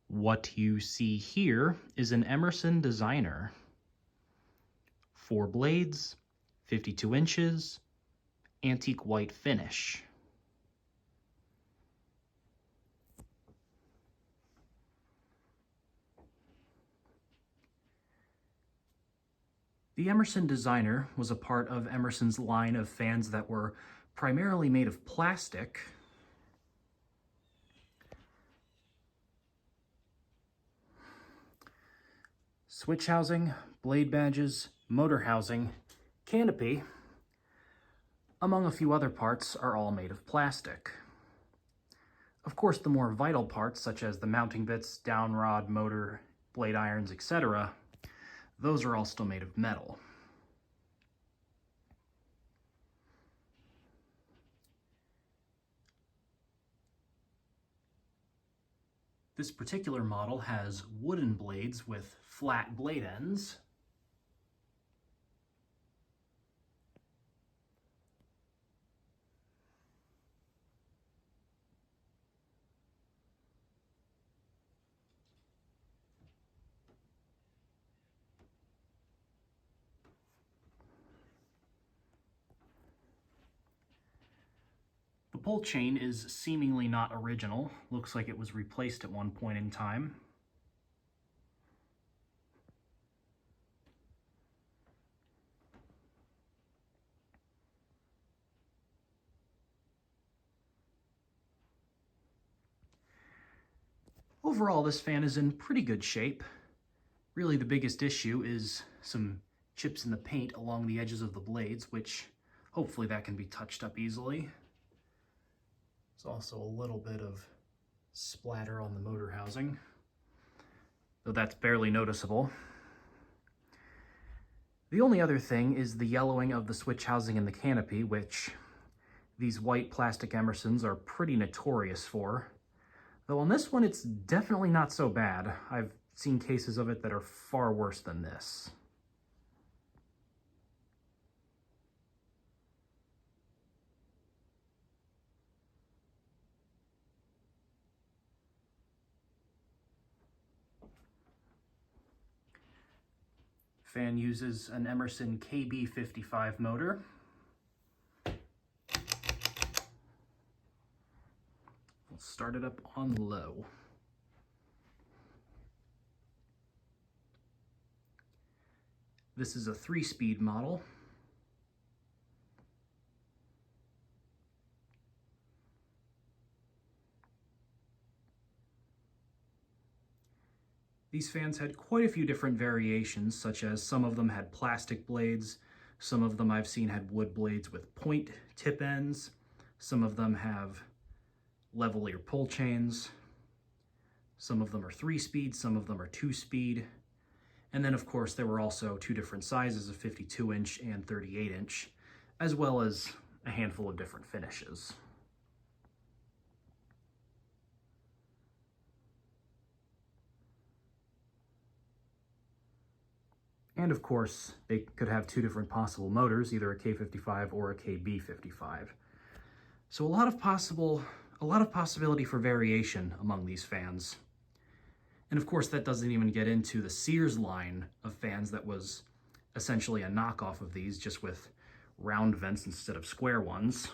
What you see here is an Emerson Designer. 4 blades, 52 inches, antique white finish. The Emerson Designer was a part of Emerson's line of fans that were primarily made of plastic. Switch housing, blade badges, motor housing, canopy, among a few other parts, are all made of plastic. Of course, the more vital parts, such as the mounting bits, downrod, motor, blade irons, etc., those are all still made of metal. This particular model has wooden blades with flat blade ends. The pull chain is seemingly not original. Looks like it was replaced at one point in time. Overall, this fan is in pretty good shape. Really, the biggest issue is some chips in the paint along the edges of the blades, which hopefully that can be touched up easily. There's also a little bit of splatter on the motor housing, though that's barely noticeable. The only other thing is the yellowing of the switch housing and the canopy, which these white plastic Emersons are pretty notorious for. Though on this one, it's definitely not so bad. I've seen cases of it that are far worse than this. Fan uses an Emerson KB55 motor. We'll start it up on low. This is a 3-speed model. These fans had quite a few different variations, such as some of them had plastic blades, some of them I've seen had wood blades with point tip ends, some of them have level-ear pull chains, some of them are 3-speed, some of them are 2-speed, and then of course there were also 2 different sizes of 52-inch and 38-inch, as well as a handful of different finishes. And of course, they could have 2 different possible motors, either a K55 or a KB55. So a lot of possibility for variation among these fans. And of course, that doesn't even get into the Sears line of fans that was essentially a knockoff of these, just with round vents instead of square ones.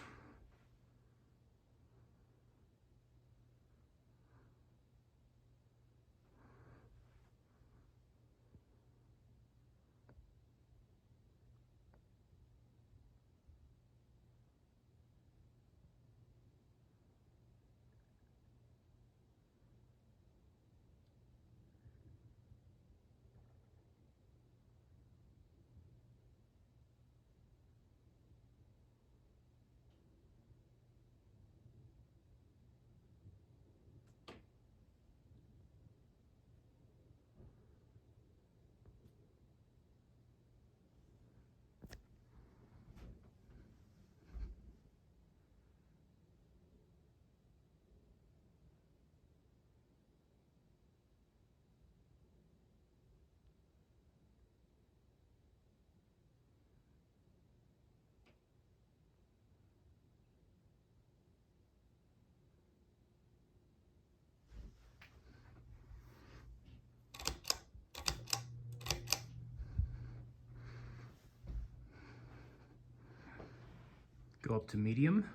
Go up to medium.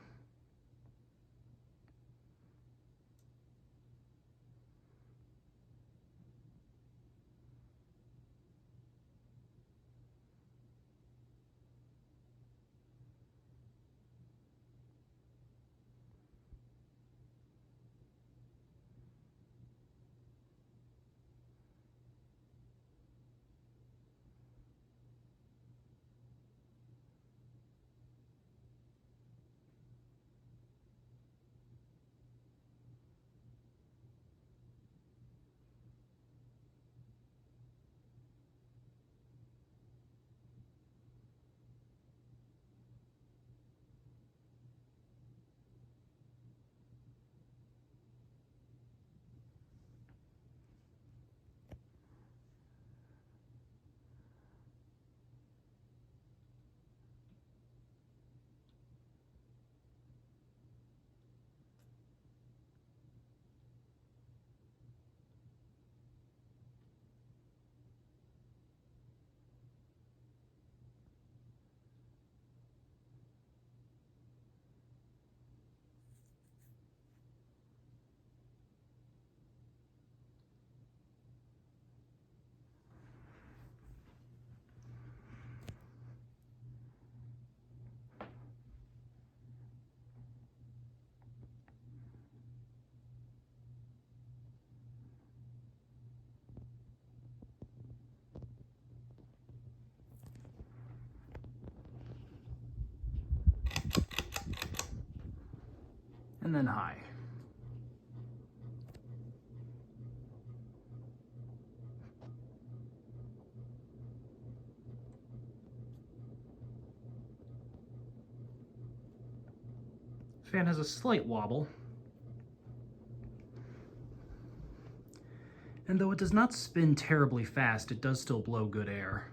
And then high. Fan has a slight wobble, and though it does not spin terribly fast, it does still blow good air.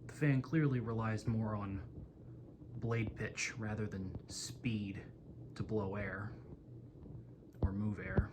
The fan clearly relies more on blade pitch rather than speed to blow air or move air.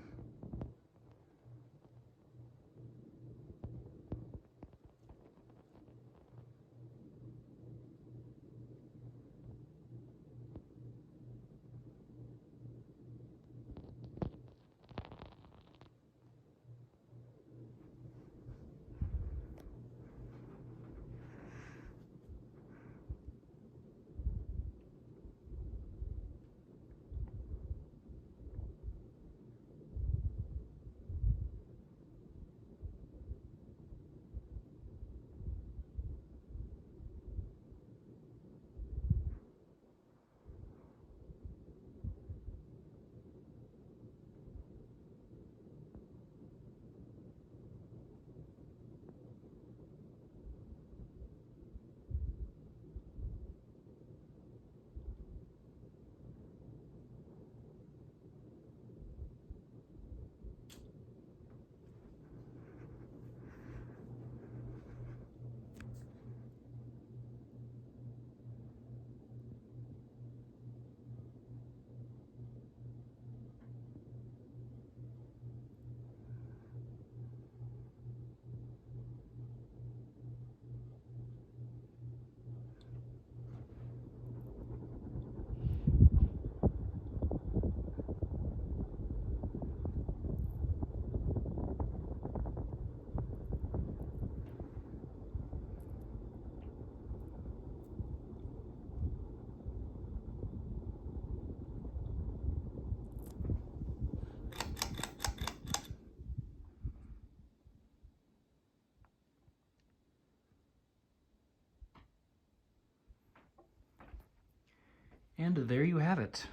And there you have it.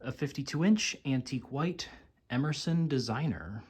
A 52-inch antique white Emerson Designer.